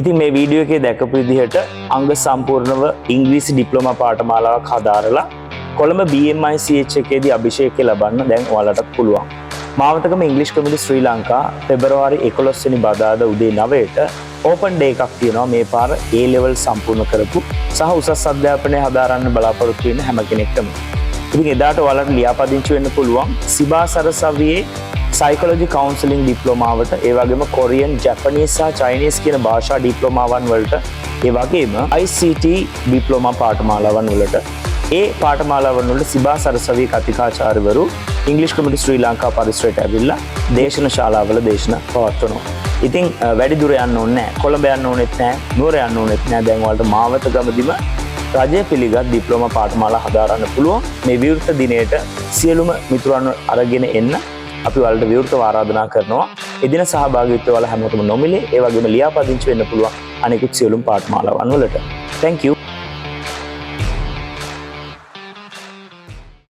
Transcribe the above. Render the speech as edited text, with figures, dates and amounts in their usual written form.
ඉතින් මේ වීඩියෝ එකේ දැකපු විදිහට අංග සම්පූර්ණව ඉංග්‍රීසි ඩිප්ලෝමා පාඨමාලාවක් හදාරලා කොළඹ BMICH එකේදී අභිෂේකය ලබන්න දැන් ඔයාලටත් පුළුවන්. මාවතකම ඉංග්‍රීසි කමිටු ශ්‍රී ලංකා පෙබරවාරි 11 වෙනි බදාදා උදේ 9ට ඕපන් ඩේ එකක් තියෙනවා මේ පාර A level සම්පූර්ණ කරපු සහ උසස් අධ්‍යාපනය හදාරන්න බලාපොරොත්තු වෙන හැම කෙනෙක්ටම. ඉතින් එදාට ඔයාලට ලියාපදිංචි වෙන්න පුළුවන් සිබා සරසවියේ සයිකොලොජි කවුන්සලින් ඩිප්ලෝමාවට, ඒ වගේම කොරියන්, ජපනීස් සහ චයිනීස් කියන භාෂා ඩිප්ලෝමාවන් වලට, ඒ වගේම ICT ඩිප්ලෝමා පාඨමාලාවන් වලට. ඒ පාඨමාලාවන් වල සිබා සරසවියේ කතිකාචාර්යවරු ඉංග්‍රීසි කමිටු ශ්‍රී ලංකා පරිසරයට ඇවිල්ලා දේශන ශාලාවල දේශනා පවත්වනවා. ඉතින් වැඩි දුර යන්න ඕනේ නැහැ. කොළඹ යන්න ඕනෙත් නැහැ. නුවර යන්න ඕනෙත් නැහැ. දැන් ඔයාලට මාවතගමදීම රජය පිළිගත් ඩිප්ලෝමා පාඨමාලා හදාරන්න පුළුවන්. මේ විවෘත දිනයට සියලුම මිතුරන් අරගෙන එන්න අපි ඔයාලට විවෘතව ආරාධනා කරනවා. එදින සහභාගීත්වය ඔයාලා හැමෝටම නොමිලේ. ඒ වගේම ලියාපදිංචි වෙන්න පුළුවන් අනෙකුත් සියලුම පාඨමාලාවන් වලට. Thank you.